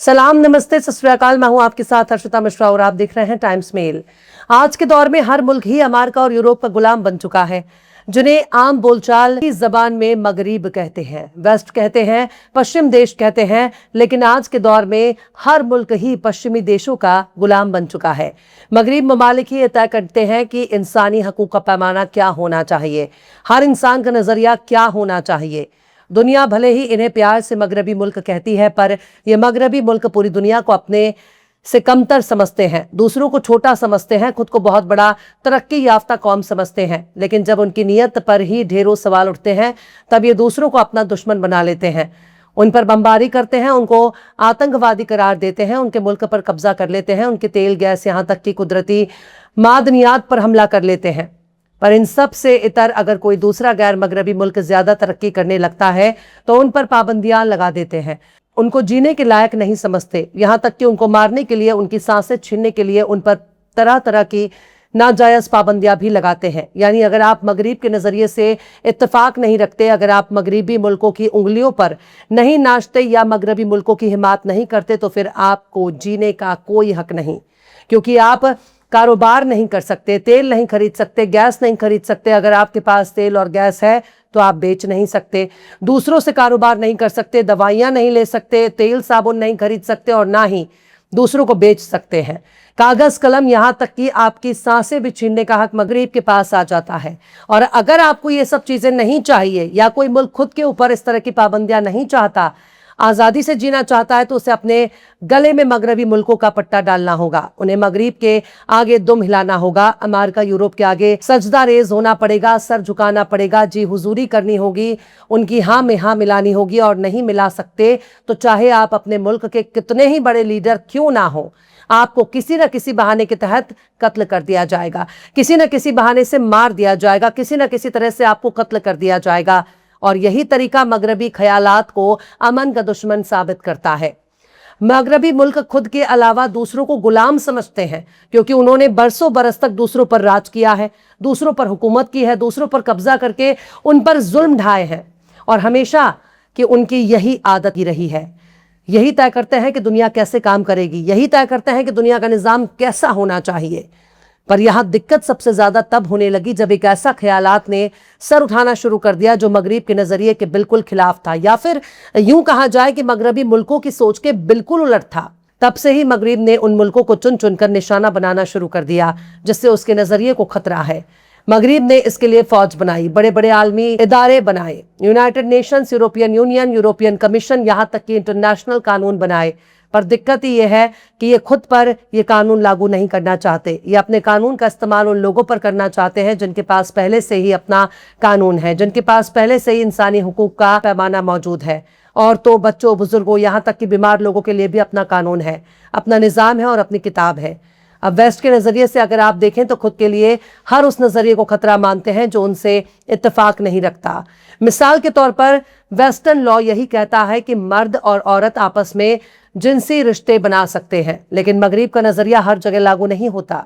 सलाम, नमस्ते, सत श्री अकाल। मैं हूं आपके साथ हर्षिता मिश्रा और आप देख रहे हैं टाइम्स मेल। आज के दौर में हर मुल्क ही अमेरिका और यूरोप का गुलाम बन चुका है, जिन्हें आम बोलचाल की जबान में मगरिब कहते हैं, वेस्ट कहते हैं, पश्चिम देश कहते हैं। लेकिन आज के दौर में हर मुल्क ही पश्चिमी देशों का गुलाम बन चुका है। मगरिब ममालिक ही तय करते हैं कि इंसानी हकूक का पैमाना क्या होना चाहिए, हर इंसान का नजरिया क्या होना चाहिए। दुनिया भले ही इन्हें प्यार से मगरबी मुल्क कहती है, पर ये मगरबी मुल्क पूरी दुनिया को अपने से कमतर समझते हैं, दूसरों को छोटा समझते हैं, खुद को बहुत बड़ा तरक्की याफ्ता कौम समझते हैं। लेकिन जब उनकी नीयत पर ही ढेरों सवाल उठते हैं, तब ये दूसरों को अपना दुश्मन बना लेते हैं, उन पर बमबारी करते हैं, उनको आतंकवादी करार देते हैं, उनके मुल्क पर कब्जा कर लेते हैं, उनके तेल गैस यहाँ तक कि कुदरती मादनियात पर हमला कर लेते हैं। पर इन सब से इतर अगर कोई दूसरा गैर मगरबी मुल्क ज्यादा तरक्की करने लगता है तो उन पर पाबंदियां लगा देते हैं, उनको जीने के लायक नहीं समझते, यहाँ तक कि उनको मारने के लिए, उनकी सांसें छीनने के लिए उन पर तरह तरह की नाजायज पाबंदियां भी लगाते हैं। यानी अगर आप मगरिब के नजरिए से इत्तेफाक नहीं रखते, अगर आप मगरिबी मुल्कों की उंगलियों पर नहीं नाचते या मगरबी मुल्कों की हिमायत नहीं करते, तो फिर आपको जीने का कोई हक नहीं, क्योंकि आप कारोबार नहीं कर सकते, तेल नहीं खरीद सकते, गैस नहीं खरीद सकते। अगर आपके पास तेल और गैस है तो आप बेच नहीं सकते, दूसरों से कारोबार नहीं कर सकते, दवाइयां नहीं ले सकते, तेल साबुन नहीं खरीद सकते और ना ही दूसरों को बेच सकते हैं। कागज कलम यहां तक कि आपकी सांसें भी छीनने का हक मगरिब के पास आ जाता है। और अगर आपको ये सब चीजें नहीं चाहिए या कोई मुल्क खुद के ऊपर इस तरह की पाबंदियां नहीं चाहता, आज़ादी से जीना चाहता है, तो उसे अपने गले में मगरबी मुल्कों का पट्टा डालना होगा, उन्हें मगरिब के आगे दुम हिलाना होगा, अमेरिका यूरोप के आगे सजदा रेज होना पड़ेगा, सर झुकाना पड़ेगा, जी हुजूरी करनी होगी, उनकी हाँ में हाँ मिलानी होगी। और नहीं मिला सकते तो चाहे आप अपने मुल्क के कितने ही बड़े लीडर क्यों ना हो, आपको किसी न किसी बहाने के तहत कत्ल कर दिया जाएगा, किसी न किसी बहाने से मार दिया जाएगा, किसी न किसी तरह से आपको कत्ल कर दिया जाएगा। और यही तरीका मगरबी ख्यालात को अमन का दुश्मन साबित करता है। मगरबी मुल्क खुद के अलावा दूसरों को गुलाम समझते हैं, क्योंकि उन्होंने बरसों बरस तक दूसरों पर राज किया है, दूसरों पर हुकूमत की है, दूसरों पर कब्जा करके उन पर जुल्म ढाए हैं। और हमेशा कि उनकी यही आदत ही रही है। यही तय करते हैं कि दुनिया कैसे काम करेगी, यही तय करते हैं कि दुनिया का निज़ाम कैसा होना चाहिए। पर यहां दिक्कत सबसे ज्यादा तब होने लगी जब एक ऐसा ख्यालात ने सर उठाना शुरू कर दिया जो मगरिब के नजरिए के बिल्कुल खिलाफ था, या फिर यूं कहा जाए कि मगरबी मुल्कों की सोच के बिल्कुल उलट था। तब से ही मगरिब ने उन मुल्कों को चुन चुनकर निशाना बनाना शुरू कर दिया जिससे उसके नजरिए को खतरा है। मगरिब ने इसके लिए फौज बनाई, बड़े बड़े आलमी इदारे बनाए, United Nations, European union, European commission, यहाँ तक कि इंटरनेशनल कानून बनाए। पर दिक्कत ही ये है कि ये खुद पर ये कानून लागू नहीं करना चाहते। ये अपने कानून का इस्तेमाल उन लोगों पर करना चाहते हैं जिनके पास पहले से ही अपना कानून है, जिनके पास पहले से ही इंसानी हुकूक का पैमाना मौजूद है। औरतों, बच्चों, बुजुर्गों, यहाँ तक कि बीमार लोगों के लिए भी अपना कानून है, अपना निज़ाम है और अपनी किताब है। अब वेस्ट के नज़रिए से अगर आप देखें तो खुद के लिए हर उस नज़रिए को खतरा मानते हैं जो उनसे इत्तेफाक नहीं रखता। मिसाल के तौर पर वेस्टर्न लॉ यही कहता है कि मर्द और औरत आपस में जिनसी रिश्ते बना सकते हैं, लेकिन मगरिब का नजरिया हर जगह लागू नहीं होता।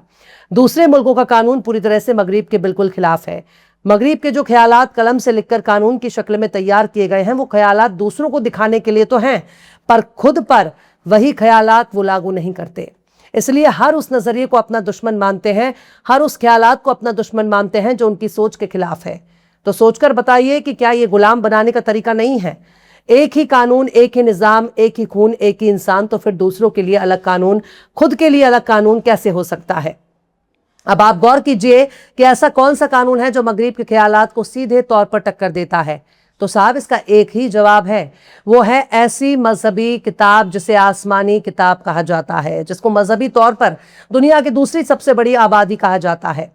दूसरे मुल्कों का कानून पूरी तरह से मगरिब के बिल्कुल खिलाफ है। मगरिब के जो ख्यालात कलम से लिखकर कानून की शक्ल में तैयार किए गए हैं, वो ख्यालात दूसरों को दिखाने के लिए तो हैं, पर खुद पर वही ख्यालात वो लागू नहीं करते। इसलिए हर उस नजरिए को अपना दुश्मन मानते हैं, हर उस ख्यालात को अपना दुश्मन मानते हैं जो उनकी सोच के खिलाफ है। तो सोचकर बताइए कि क्या ये गुलाम बनाने का तरीका नहीं है? एक ही कानून, एक ही निज़ाम, एक ही खून, एक ही इंसान, तो फिर दूसरों के लिए अलग कानून, खुद के लिए अलग कानून कैसे हो सकता है? अब आप गौर कीजिए कि ऐसा कौन सा कानून है जो मगरिब के ख्यालात को सीधे तौर पर टक्कर देता है। तो साहब इसका एक ही जवाब है, वो है ऐसी मजहबी किताब जिसे आसमानी किताब कहा जाता है, जिसको मजहबी तौर पर दुनिया की दूसरी सबसे बड़ी आबादी कहा जाता है,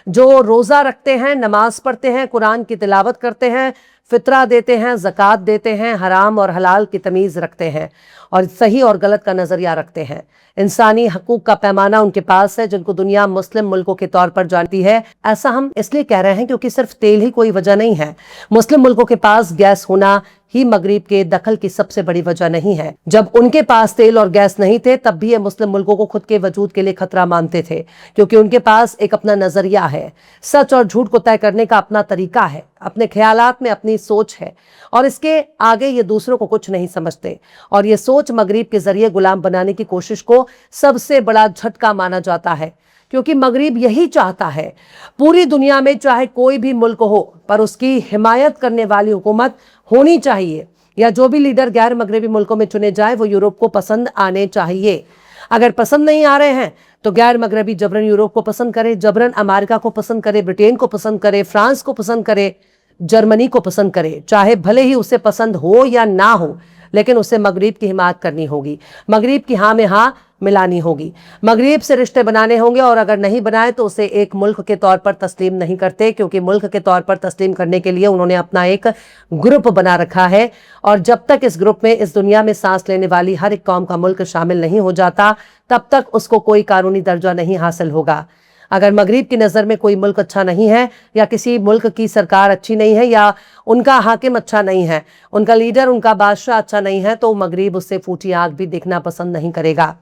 जो रोज़ा रखते हैं, नमाज पढ़ते हैं, कुरान की तिलावत करते हैं, फितरा देते हैं, ज़कात देते हैं, हराम और हलाल की तमीज़ रखते हैं और सही और गलत का नज़रिया रखते हैं। इंसानी हकूक का पैमाना उनके पास है, जिनको दुनिया मुस्लिम मुल्कों के तौर पर जानती है। ऐसा हम इसलिए कह रहे हैं क्योंकि सिर्फ तेल ही कोई वजह नहीं है। मुस्लिम मुल्कों के पास गैस होना, ही मगरिब के दखल की सबसे बड़ी वजह नहीं है। जब उनके पास तेल और गैस नहीं थे तब भी ये मुस्लिम मुल्कों को खुद के वजूद के लिए खतरा मानते थे, क्योंकि उनके पास एक अपना नजरिया है, सच और झूठ को तय करने का अपना तरीका है, अपने ख्यालात में अपनी सोच है और इसके आगे ये दूसरों को कुछ नहीं समझते। और ये सोच मगरिब के जरिए गुलाम बनाने की कोशिश को सबसे बड़ा झटका माना जाता है, क्योंकि मगरिब यही चाहता है पूरी दुनिया में चाहे कोई भी मुल्क हो पर उसकी हिमायत करने वाली हुकूमत होनी चाहिए, या जो भी लीडर गैर मगरबी मुल्कों में चुने जाए वो यूरोप को पसंद आने चाहिए। अगर पसंद नहीं आ रहे हैं तो गैर मगरबी जबरन यूरोप को पसंद करे, जबरन अमेरिका को पसंद करे, ब्रिटेन को पसंद करे, फ्रांस को पसंद करे, जर्मनी को पसंद करे, चाहे भले ही उसे पसंद हो या ना हो, लेकिन उसे मगरिब की हिमायत करनी होगी, मगरिब की हाँ में हाँ मिलानी होगी, मगरिब से रिश्ते बनाने होंगे। और अगर नहीं बनाए तो उसे एक मुल्क के तौर पर तस्लीम नहीं करते, क्योंकि मुल्क के तौर पर तस्लीम करने के लिए उन्होंने अपना एक ग्रुप बना रखा है। और जब तक इस ग्रुप में इस दुनिया में सांस लेने वाली हर एक कौम का मुल्क शामिल नहीं हो जाता तब तक उसको कोई कानूनी दर्जा नहीं हासिल होगा। अगर मगरिब की नज़र में कोई मुल्क अच्छा नहीं है, या किसी मुल्क की सरकार अच्छी नहीं है, या उनका हाकिम अच्छा नहीं है, उनका लीडर, उनका बादशाह अच्छा नहीं है, तो मगरिब उससे फूटी आग भी देखना पसंद नहीं करेगा।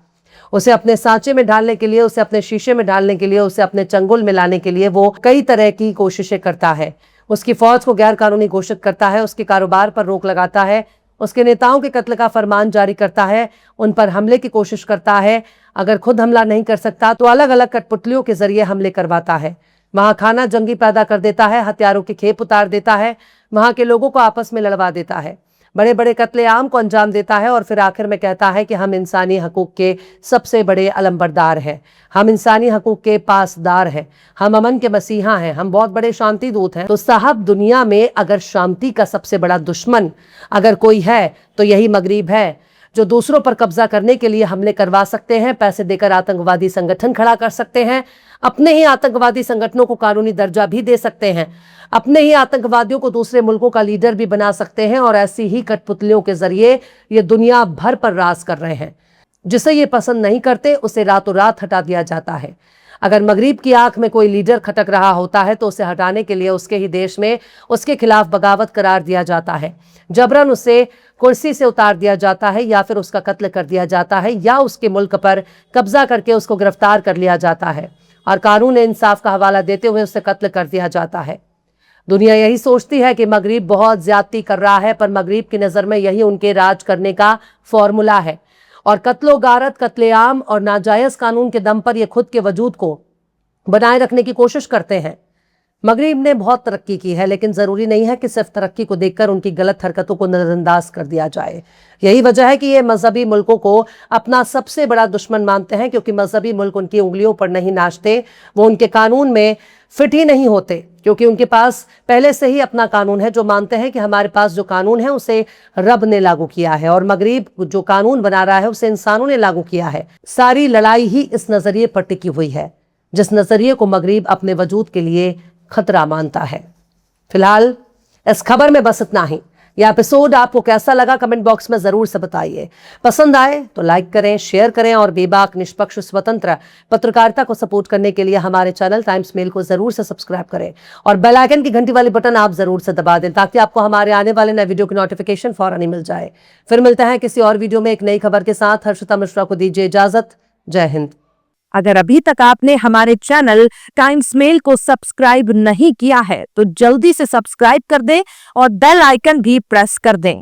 उसे अपने सांचे में डालने के लिए, उसे अपने शीशे में डालने के लिए, उसे अपने चंगुल में लाने के लिए वो कई तरह की कोशिशें करता है। उसकी फौज को गैर कानूनी घोषित करता है, उसके कारोबार पर रोक लगाता है, उसके नेताओं के कत्ल का फरमान जारी करता है, उन पर हमले की कोशिश करता है, अगर खुद हमला नहीं कर सकता तो अलग अलग कठपुतलियों के जरिए हमले करवाता है, वहां खाना जंगी पैदा कर देता है, हथियारों की खेप उतार देता है, वहां के लोगों को आपस में लड़वा देता है, बड़े बड़े कत्लेआम को अंजाम देता है और फिर आखिर में कहता है कि हम इंसानी हकूक के सबसे बड़े अलंबरदार हैं, हम इंसानी हकूक के पासदार हैं, हम अमन के मसीहा हैं, हम बहुत बड़े शांति दूत हैं। तो साहब, दुनिया में अगर शांति का सबसे बड़ा दुश्मन अगर कोई है तो यही मगरिब है, जो दूसरों पर कब्जा करने के लिए हमले करवा सकते हैं, पैसे देकर आतंकवादी संगठन खड़ा कर सकते हैं, अपने ही आतंकवादी संगठनों को कानूनी दर्जा भी दे सकते हैं, अपने ही आतंकवादियों को दूसरे मुल्कों का लीडर भी बना सकते हैं, और ऐसी ही कठपुतलियों के जरिए ये दुनिया भर पर राज कर रहे हैं। जिसे ये पसंद नहीं करते उसे रातों रात हटा दिया जाता है। अगर मगरिब की आंख में कोई लीडर खटक रहा होता है तो उसे हटाने के लिए उसके ही देश में उसके खिलाफ बगावत करार दिया जाता है, जबरन उसे कुर्सी से उतार दिया जाता है, या फिर उसका कत्ल कर दिया जाता है, या उसके मुल्क पर कब्जा करके उसको गिरफ्तार कर लिया जाता है और कानून इंसाफ का हवाला देते हुए उसे कत्ल कर दिया जाता है। दुनिया यही सोचती है कि मगरिब बहुत ज्यादती कर रहा है, पर मगरिब की नज़र में यही उनके राज करने का फॉर्मूला है, और कत्लो गारत, कत्लेआम और नाजायज कानून के दम पर ये खुद के वजूद को बनाए रखने की कोशिश करते हैं। मगरिब ने बहुत तरक्की की है, लेकिन जरूरी नहीं है कि सिर्फ तरक्की को देखकर उनकी गलत हरकतों को नजरअंदाज कर दिया जाए। यही वजह है कि ये मजहबी मुल्कों को अपना सबसे बड़ा दुश्मन मानते हैं, क्योंकि मजहबी मुल्क उनकी उंगलियों पर नहीं नाचते, वो उनके कानून में फिट ही नहीं होते, क्योंकि उनके पास पहले से ही अपना कानून है, जो मानते हैं कि हमारे पास जो कानून है उसे रब ने लागू किया है, और मगरिब जो कानून बना रहा है उसे इंसानों ने लागू किया है। सारी लड़ाई ही इस नजरिए पर टिकी हुई है, जिस नजरिए को मगरिब अपने वजूद के लिए खतरा मानता है। फिलहाल इस खबर में बस इतना ही। यह एपिसोड आपको कैसा लगा कमेंट बॉक्स में जरूर से बताइए। पसंद आए तो लाइक करें, शेयर करें, और बेबाक, निष्पक्ष, स्वतंत्र पत्रकारिता को सपोर्ट करने के लिए हमारे चैनल टाइम्स मेल को जरूर से सब्सक्राइब करें, और बेल आइकन की घंटी वाली बटन आप जरूर से दबा दें, ताकि आपको हमारे आने वाले नए वीडियो की नोटिफिकेशन फौरन ही मिल जाए। फिर मिलते हैं किसी और वीडियो में एक नई खबर के साथ। हर्षिता मिश्रा को दीजिए इजाजत। जय हिंद। अगर अभी तक आपने हमारे चैनल टाइम्स मेल को सब्सक्राइब नहीं किया है तो जल्दी से सब्सक्राइब कर दें और बेल आइकन भी प्रेस कर दें।